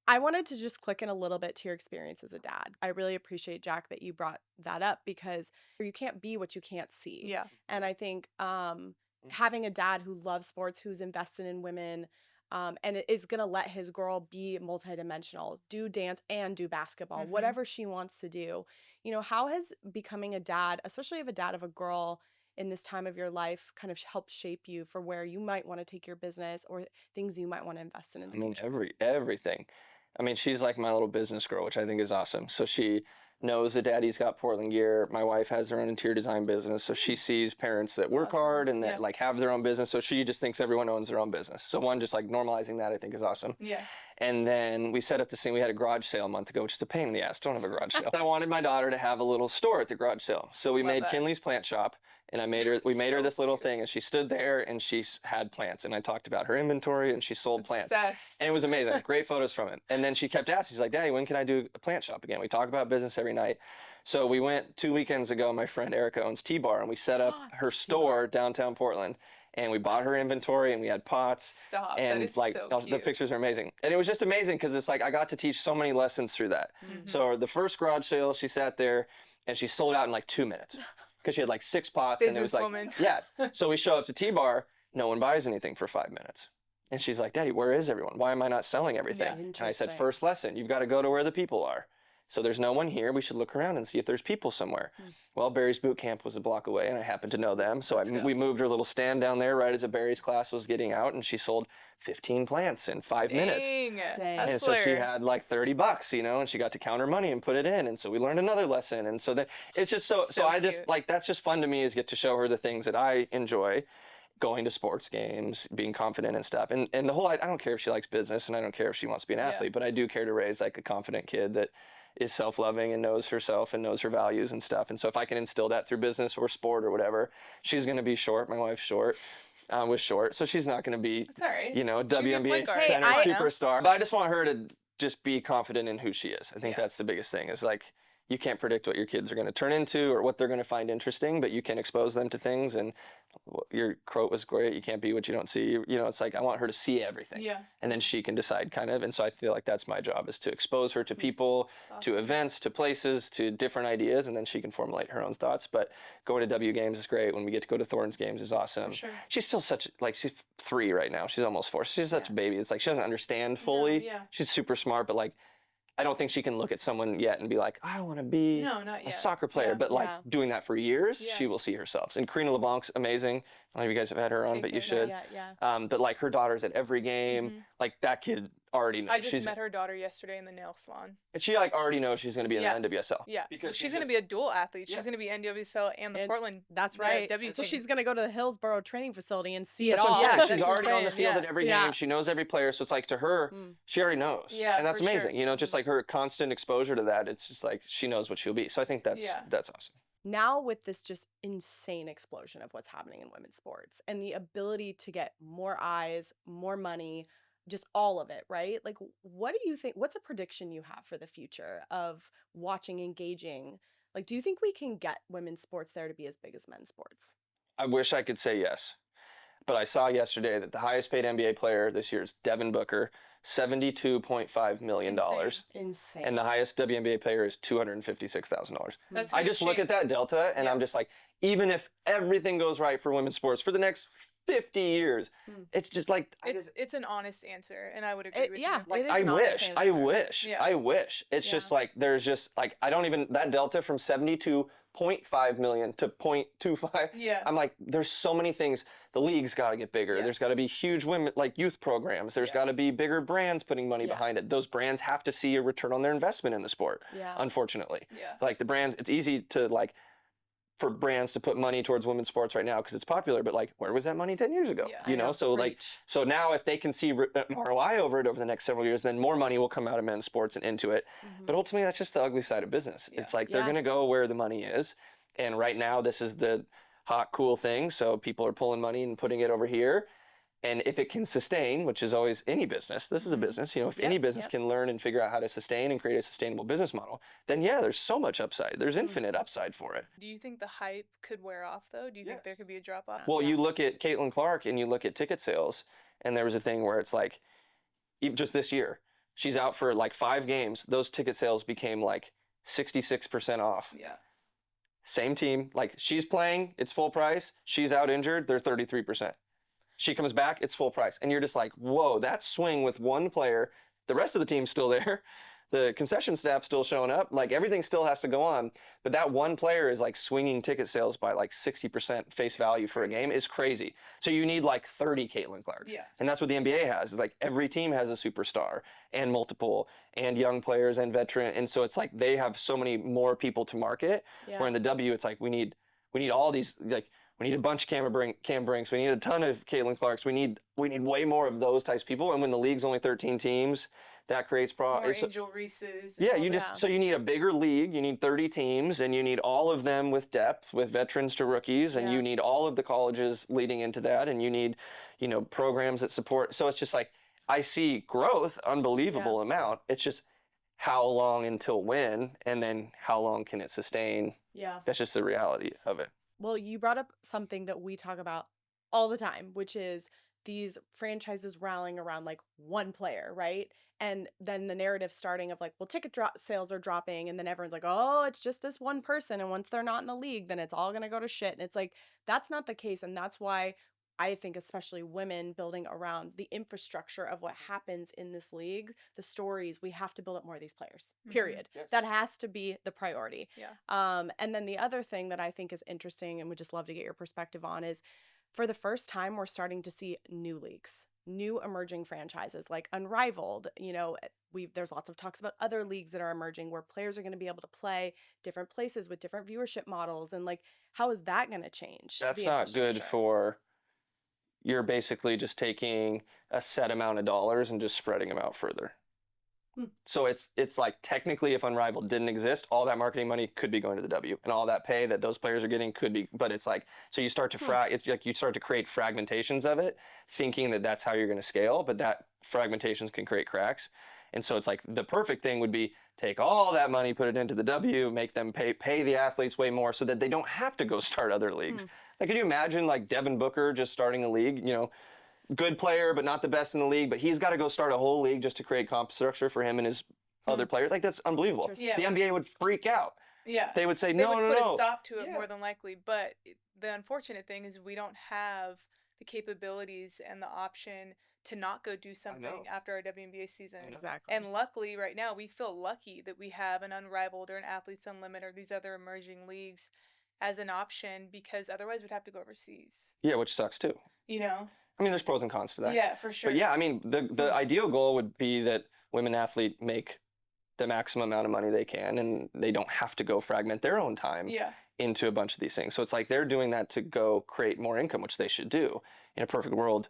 I wanted to just click in a little bit to your experience as a dad. I really appreciate, Jack, that you brought that up, because you can't be what you can't see. Yeah. And I think having a dad who loves sports, who's invested in women, and is going to let his girl be multidimensional, do dance and do basketball, whatever she wants to do. How has becoming a dad, especially of a dad of a girl, in this time of your life kind of helped shape you for where you might want to take your business or things you might want to invest in I the mean, future? everything. I mean, she's like my little business girl, which I think is awesome. So she knows that daddy's got Portland gear. My wife has her own interior design business. So she sees parents that work Awesome. hard and that Yeah. like have their own business. So she just thinks everyone owns their own business. So one, just like normalizing that I think is awesome. Yeah. And then we set up this thing. We had a garage sale a month ago, which is a pain in the ass. Don't have a garage sale. I wanted my daughter to have a little store at the garage sale. So we Love made that. Kinley's Plant Shop. And we made her So this little cute. thing, and she stood there and she had plants. And I talked about her inventory, and she sold plants. Obsessed. And it was amazing. Great photos from it. And then she kept asking, she's like, Daddy, when can I do a plant shop again? We talk about business every night. So we went 2 weekends ago. My friend Erica owns T-Bar, and we set up her store downtown Portland. And we bought her inventory, and we had pots. Stop. And That is like so the cute. pictures are amazing. And it was just amazing because it's like I got to teach so many lessons through that. Mhm. So the first garage sale, she sat there and she sold out in like 2 minutes because she had like 6 pots and it was like, Businesswoman. yeah. So we show up to T-Bar, no one buys anything for 5 minutes. And she's like, Daddy, where is everyone? Why am I not selling everything? Yeah. And I said, Interesting. first lesson, you've got to go to where the people are. So there's no one here. We should look around and see if there's people somewhere. Well, Barry's boot camp was a block away, and I happened to know them. So Let's go. we moved her little stand down there right as a Barry's class was getting out, and she sold 15 plants in 5 minutes. Dang. And so she Hustler. had like $30, you know, and she got to count her money and put it in. And so we learned another lesson. And so then it's just so So I just cute. like, that's just fun to me, is get to show her the things that I enjoy. Going to sports games, being confident and stuff. And the whole, I don't care if she likes business and I don't care if she wants to be an Yeah. athlete, but I do care to raise like a confident kid that is self-loving and knows herself and knows her values and stuff. And so if I can instill that through business or sport or whatever, she's going to be short. My wife's short. Was short, so she's not going to be, It's all right. you know, She'd be a WNBA point guard. center I- superstar. But I just want her to just be confident in who she is. I think Yeah. that's the biggest thing, is like, you can't predict what your kids are going to turn into or what they're going to find interesting, but you can expose them to things. And your quote was great. You can't be what you don't see. You know, it's like, I want her to see everything. Yeah. And then she can decide kind of. And so I feel like that's my job, is to expose her to people, It's to awesome. events, to places, to different ideas, and then she can formulate her own thoughts. But going to W games is great. When we get to go to Thorns games is awesome. For sure. She's still such, like, she's 3 right now. She's almost 4. She's such a Yeah. baby. It's like she doesn't understand fully. yeah. She's super smart, but like, I don't think she can look at someone yet and be like, I want to be No, not a yet. soccer player. Yeah. But like Yeah. doing that for years, Yeah. she will see herself. And Karina LeBlanc's amazing. I don't know if you guys have had her on, but you KK, should. Yeah. But like her daughter's at every game. Mhm. Like that kid already knows. I just she's met her daughter yesterday in the nail salon. she like already knows she's going to be in Yeah. the NWSL. Yeah. Because she's she's going to just- be a dual athlete. She's Yeah. going to be NWSL and the And Portland. That's the right. W So team. she's going to go to the Hillsborough training facility and see it That's what all. I'm saying. Yeah, She's that's what I'm already on the saying, field yeah. at every Yeah. game. She knows every player. So it's like, to her, she already knows. Yeah, And that's for sure. amazing. You know, just like her constant exposure to that, it's just like she knows what she'll be. So I think that's Yeah. that's awesome. Now with this just insane explosion of what's happening in women's sports and the ability to get more eyes, more money, just all of it, right? Like, what do you think? What's a prediction you have for the future of watching, engaging? Like, do you think we can get women's sports there to be as big as men's sports? I wish I could say yes. But I saw yesterday that the highest paid NBA player this year is Devin Booker, $72.5 million. Insane. Insane. And the highest WNBA player is $256,000. That's I gonna just look change. at that delta and Yeah. I'm just like, even if everything goes right for women's sports for the next 50 years, it's just like, It's an honest answer, and I would agree with yeah, you. like it is I an honest wish, answer. Yeah. I wish. It's Yeah. just like, there's just like, I don't even, that delta from 72.5 million to 0.25. Yeah. I'm like, there's so many things. The league's got to get bigger. Yeah. There's got to be huge women, like youth programs. There's Yeah. got to be bigger brands putting money Yeah. behind it. Those brands have to see a return on their investment in the sport, Yeah. unfortunately. Yeah. Like the brands, it's easy to like, for brands to put money towards women's sports right now because it's popular, but like, where was that money 10 years ago? Yeah. You I know, so like, Preach. so now if they can see ROI over it over the next several years, then more money will come out of men's sports and into it. Mhm. But ultimately, that's just the ugly side of business. Yeah. It's like they're Yeah. going to go where the money is. And right now, this is the hot, cool thing. So people are pulling money and putting it over here. And if it can sustain, which is always any business, this is a Mhm. business, you know, if Yep, any business yep. can learn and figure out how to sustain and create a sustainable business model, then yeah, there's so much upside. There's infinite upside for it. Do you think the hype could wear off, though? Do you think there Yes. could be a drop off? Well, Yeah. you look at Caitlin Clark and you look at ticket sales, and there was a thing where it's like, just this year, she's out for like 5 games. Those ticket sales became like 66% off. Yeah. Same team, like she's playing, it's full price. She's out injured, they're 33%. She comes back, it's full price. And you're just like, whoa, that swing with one player, the rest of the team's still there. the concession staff still showing up. Like everything still has to go on. But that one player is like swinging ticket sales by like 60% face value for a game is crazy. So you need like 30 Caitlin Clarks. Yeah. And that's what the NBA has. It's like every team has a superstar and multiple and young players and veteran. And so it's like they have so many more people to market. Yeah. Where in the W, it's like we need all these, like we need a bunch of Cam Brinks. We need a ton of Caitlin Clarks. We need way more of those types of people. And when the league's only 13 teams, that creates More problems. Angel Reese's. Yeah, so you need a bigger league. You need 30 teams, and you need all of them with depth, with veterans to rookies, and you need all of the colleges leading into that, and you need, programs that support. So it's just like I see growth, unbelievable amount. It's just how long until when, and then how long can it sustain? Yeah. That's just the reality of it. Well, you brought up something that we talk about all the time, which is these franchises rallying around like one player, right? And then the narrative starting of like, well, sales are dropping, and then everyone's like, oh, it's just this one person, and once they're not in the league, then it's all gonna go to shit. And it's like that's not the case, and that's why I think especially women building around the infrastructure of what happens in this league, the stories, we have to build up more of these players. Period. Yes. That has to be the priority. Yeah. And then the other thing that I think is interesting and would just love to get your perspective on is for the first time, we're starting to see new leagues, new emerging franchises like Unrivaled. There's lots of talks about other leagues that are emerging where players are going to be able to play different places with different viewership models. And like, how is that going to change? That's the not good infrastructure? for. You're basically just taking a set amount of dollars and just spreading them out further. So it's like technically if Unrivaled didn't exist, all that marketing money could be going to the W, and all that pay that those players are getting could be, but it's like, so you start to it's like you start to create fragmentations of it, thinking that that's how you're going to scale, but that fragmentations can create cracks. And so it's like the perfect thing would be take all that money, put it into the W, make them pay the athletes way more so that they don't have to go start other leagues. Like, could you imagine like Devin Booker just starting a league, good player, but not the best in the league, but he's got to go start a whole league just to create comp structure for him and his other players. Like, that's unbelievable. Yeah. The NBA would freak out. Yeah. They would say, They no, would no, put no. a stop to it more than likely. But the unfortunate thing is we don't have the capabilities and the option to not go do something after our WNBA season. Exactly. And luckily, right now, we feel lucky that we have an Unrivaled or an Athletes Unlimited or these other emerging leagues as an option, because otherwise we'd have to go overseas. Yeah, which sucks too. I mean, there's pros and cons to that. Yeah, for sure. But yeah, I mean, the ideal goal would be that women athletes make the maximum amount of money they can, and they don't have to go fragment their own time into a bunch of these things. So it's like they're doing that to go create more income, which they should do. In a perfect world,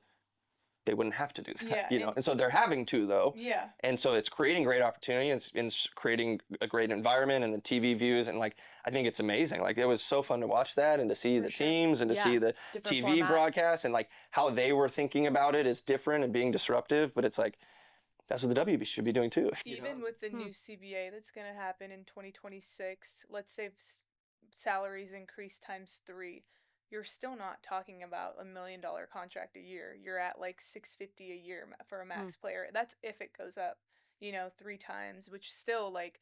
they wouldn't have to do that, And so they're having to, though. Yeah. And so it's creating great opportunity, and it's creating a great environment, and the TV views, and like I think it's amazing. Like, it was so fun to watch that and to see the teams and to see the Different TV format. broadcasts, and like how they were thinking about it is different and being disruptive. But it's like that's what the WB should be doing too. Even with the new CBA that's going to happen in 2026, let's say salaries increase ×3. You're still not talking about $1 million contract a year. You're at like $650 a year for a max player. That's if it goes up, 3 times, which still like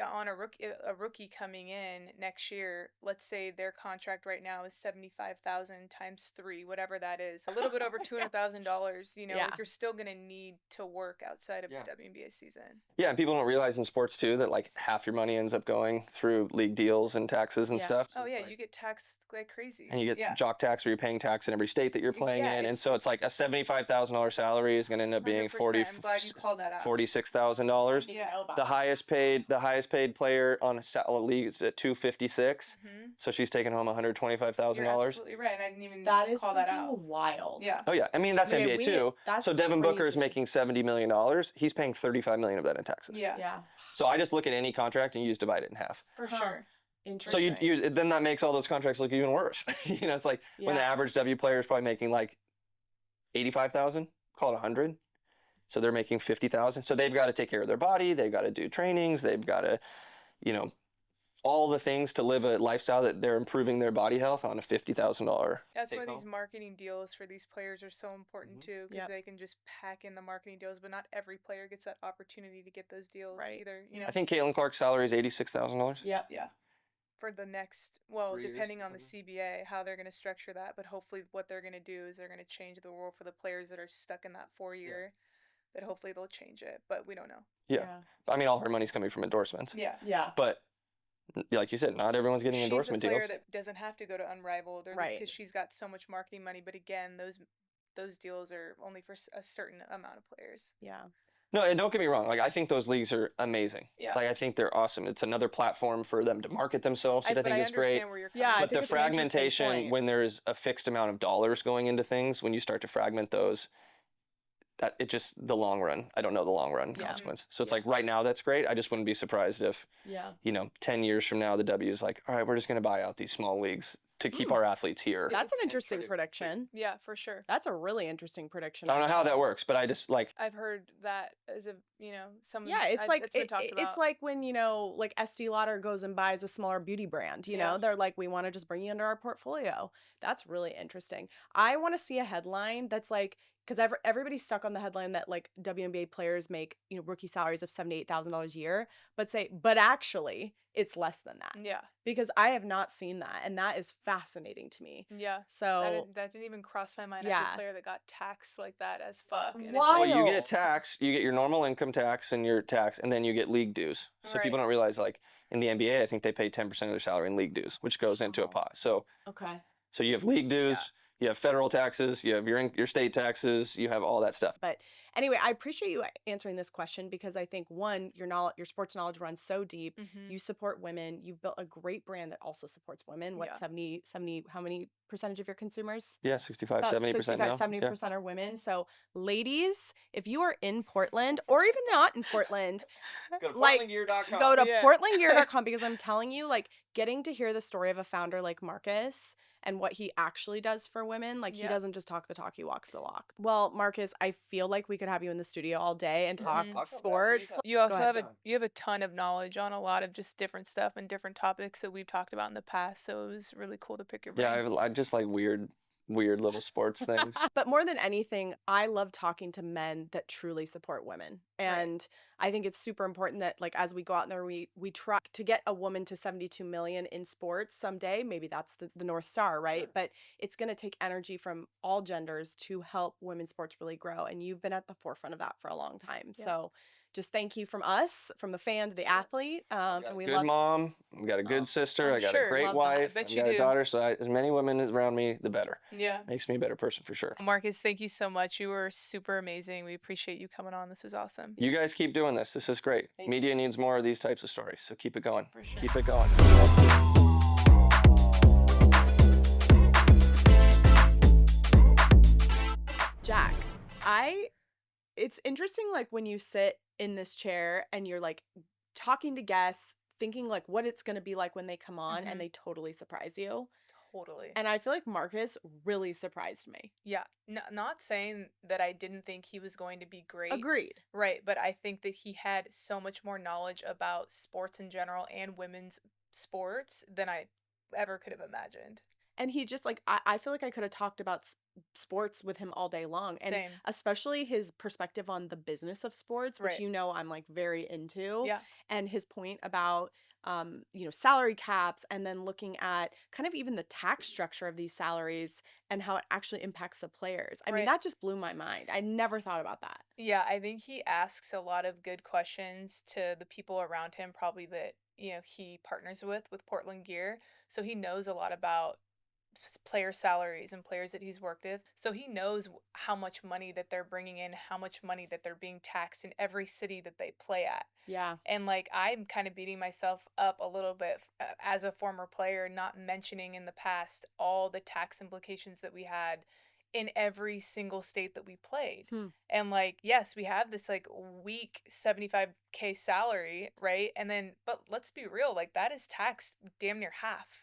on a rookie coming in next year. Let's say their contract right now is $75,000 ×3, whatever that is, a little bit over $200,000. Like you're still gonna need to work outside of the WNBA season. Yeah, and people don't realize in sports too that like half your money ends up going through league deals and taxes and stuff. So you get taxed like crazy. And you get jock tax, where you're paying tax in every state that you're playing in, and so it's like a $75,000 salary is going to end up being I'm glad you called that out. $46,000. Yeah. The highest paid player on a league is at $256. So she's taking home $125,000. You're absolutely right. I didn't even That is call that out. wild. Yeah. Oh yeah, I mean that's NBA too. That's so Devin Booker is crazy. making $70 million. He's paying $35 million of that in taxes. Yeah. So I just look at any contract and you just divide it in half. For sure. So Interesting. you then that makes all those contracts look even worse. It's like when the average W player is probably making like 85,000, call it 100. So they're making 50,000. So they've got to take care of their body. They've got to do trainings. They've got to, all the things to live a lifestyle that they're improving their body health on a $50,000. That's why these marketing deals for these players are so important too, because they can just pack in the marketing deals, but not every player gets that opportunity to get those deals either. I think Caitlin Clark's salary is $86,000. Yep. Yeah. For the next, 3 years, depending on the CBA, how they're going to structure that, but hopefully what they're going to do is they're going to change the rule for the players that are stuck in that 4-year. That hopefully they'll change it, but we don't know. Yeah. I mean, all her money's coming from endorsements. Yeah. Yeah. But like you said, not everyone's getting She's a endorsement player deals. that doesn't have to go to Unrivaled, or Right. because she's got so much marketing money. But again, those deals are only for a certain amount of players. Yeah. No, and don't get me wrong. Like, I think those leagues are amazing. Yeah. Like, I think they're awesome. It's another platform for them to market themselves, which I But think I is great. understand where you're coming Yeah, I from. But the think it's an interesting fragmentation, point. when there's a fixed amount of dollars going into things, when you start to fragment those, that it just the long run. I don't know the long run Yeah. consequence. So it's Yeah. like right now that's great. I just wouldn't be surprised if, Yeah. 10 years from now the W is like, all right, we're just going to buy out these small leagues to keep our athletes here. That's an interesting prediction. Yeah, for sure. That's a really interesting prediction. I don't know how that actually. works, but I just like I've heard that as a some. Yeah, it's like it's been talked about. it's like when like Estee Lauder goes and buys a smaller beauty brand. You Yeah. know, they're like, we want to just bring you under our portfolio. That's really interesting. I want to see a headline that's like, because everybody's stuck on the headline that like WNBA players make rookie salaries of $78,000 a year, but actually it's less than that. Yeah. Because I have not seen that, and that is fascinating to me. Yeah. So That didn't even cross my mind as Yeah. a player that got taxed like that as fuck. And it's Wild. well, you get Wild. tax, you get your normal income tax and your tax, and then you get league dues. So people don't realize, like in the NBA, I think they pay 10% of their salary in league dues, which goes into a pot. So okay. you have league dues, you have federal taxes, you have your state taxes, you have all that stuff. But anyway, I appreciate you answering this question because I think one, your sports knowledge runs so deep. Mhm. You support women. You've built a great brand that also supports women. What, Yeah. 70, how many percentage of your consumers? Yeah, 65, About 70% now. 70% are women. So ladies, if you are in Portland or even not in Portland, Go to like, portlandgear.com. go to Yeah. portlandgear.com because I'm telling you, like, getting to hear the story of a founder like Marcus and what he actually does for women, like, he Yeah. doesn't just talk the talk, he walks the walk. Well, Marcus, I feel like we could have you in the studio all day and talk Mhm. sports. You also ahead. have a ton of knowledge on a lot of just different stuff and different topics that we've talked about in the past. So it was really cool to pick your brain. Yeah, I just like weird little sports things. But more than anything, I love talking to men that truly support women. And I think it's super important that, like, as we go out there, we try to get a woman to 72 million in sports someday. Maybe that's the North Star, right? Sure. But it's going to take energy from all genders to help women's sports really grow. And you've been at the forefront of that for a long time. Yeah. So just thank you from us, from the fan to the athlete. And we Good love mom, we got a good sister, I'm I got sure. a great Love that. wife, I bet I you got a do. daughter, so as many women around me, the better. Yeah. Makes me a better person for sure. Marcus, thank you so much. You were super amazing. We appreciate you coming on. This was awesome. You guys keep doing this. This is great. Thank Media needs more of these types of stories, so keep it going. For sure. Keep it going. Jack, it's interesting, like, when you sit in this chair and you're like talking to guests, thinking like what it's going to be like when they come on Mhm. and they totally surprise you. Totally. And I feel like Marcus really surprised me. Yeah. Not saying that I didn't think he was going to be great. Agreed. Right. But I think that he had so much more knowledge about sports in general and women's sports than I ever could have imagined. And he just, like, I feel like I could have talked about sports with him all day long. And Same. especially his perspective on the business of sports, which Right. I'm like very into. Yeah. And his point about salary caps, and then looking at kind of even the tax structure of these salaries and how it actually impacts the players. I mean, Right. that just blew my mind. I never thought about that. Yeah, I think he asks a lot of good questions to the people around him, probably that, he partners with Portland Gear. So he knows a lot about player salaries and players that he's worked with. So he knows how much money that they're bringing in, how much money that they're being taxed in every city that they play at. Yeah. And like, I'm kind of beating myself up a little bit as a former player, not mentioning in the past all the tax implications that we had in every single state that we played. And like, yes, we have this like weak 75K salary, right? And then, but let's be real, like that is taxed damn near half.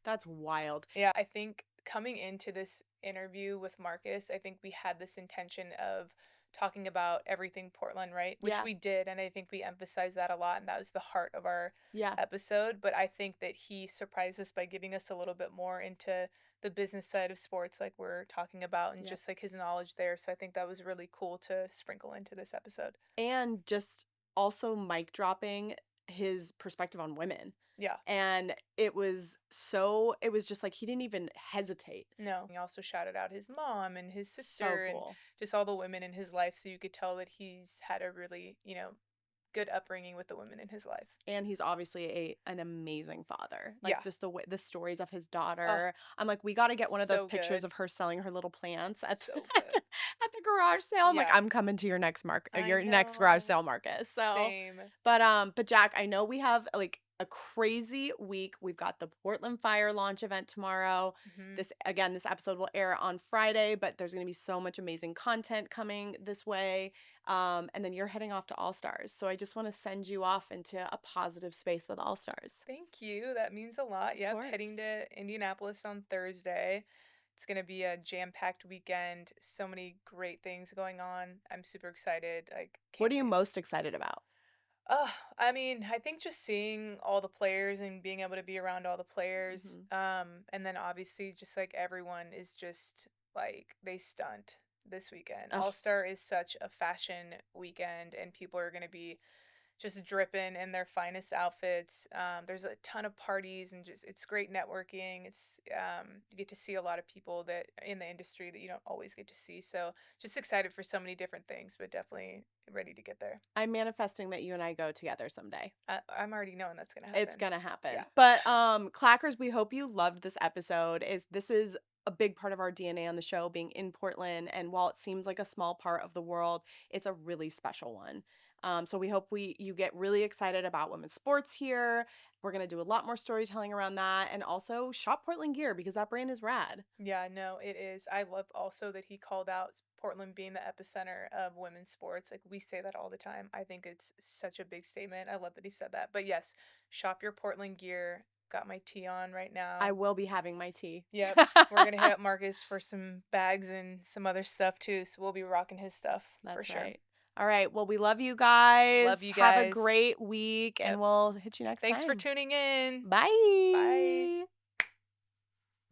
That's wild. Yeah, I think coming into this interview with Marcus, I think we had this intention of talking about everything Portland, right? Which Yeah. we did, and I think we emphasized that a lot, and that was the heart of our Yeah. episode. But I think that he surprised us by giving us a little bit more into the business side of sports, like we're talking about, and Yeah. just like his knowledge there. So I think that was really cool to sprinkle into this episode. And just also mic dropping his perspective on women. Yeah. And it was just like he didn't even hesitate. No. He also shouted out his mom and his So sister and cool. just all the women in his life. So you could tell that he's had a really, good upbringing with the women in his life. And he's obviously an amazing father. Like Yeah. just the stories of his Oh, daughter. I'm like, we got to get one of those so pictures good. of her selling her little plants at So at the, good. at the garage sale. I'm like, Yeah. I'm coming to your I your next garage know. sale, Marcus. So, Same. but Jack, I know we have like a crazy week. We've got the Portland Fire launch event tomorrow. Hmm. This episode will air on Friday, but there's going to be so much amazing content coming this way. And then you're heading off to All Stars. So I just want to send you off into a positive space with All Stars. Thank you. That means a lot. Of Yep. course. Heading to Indianapolis on Thursday. It's going to be a jam-packed weekend. So many great things going on. I'm super excited. Like, What can't are you wait. most excited about? I mean, I think just seeing all the players and being able to be around all the players, Mhm. and then obviously just like everyone is just like they stunt this weekend. Ugh, All Star is such a fashion weekend, and people are gonna be just dripping in their finest outfits. There's a ton of parties and just it's great networking. It's you get to see a lot of people that in the industry that you don't always get to see. So just excited for so many different things, but definitely ready to get there. I'm manifesting that you and I go together someday. I'm already knowing that's gonna It's happen. gonna happen. Yeah. But Clackers, we hope you loved this episode. This is a big part of our DNA on the show being in Portland, and while it seems like a small part of the world, it's a really special one. So we hope you get really excited about women's sports here. We're gonna do a lot more storytelling around that, and also shop Portland gear because that brand is rad. Yeah, no, it is. I love also that he called out Portland being the epicenter of women's sports. Like we say that all the time. I think it's such a big statement. I love that he said that. But yes, shop your Portland gear. Got my tee on right I now. will be having my tea. Yep. We're gonna hit up Marcus for some bags and some other stuff too. So we'll be rocking his stuff for That's sure. right. All right. Well, we love you guys. Love you Have a guys. great week, and Yep. we'll hit you next Thanks for time. tuning in. Bye. Bye.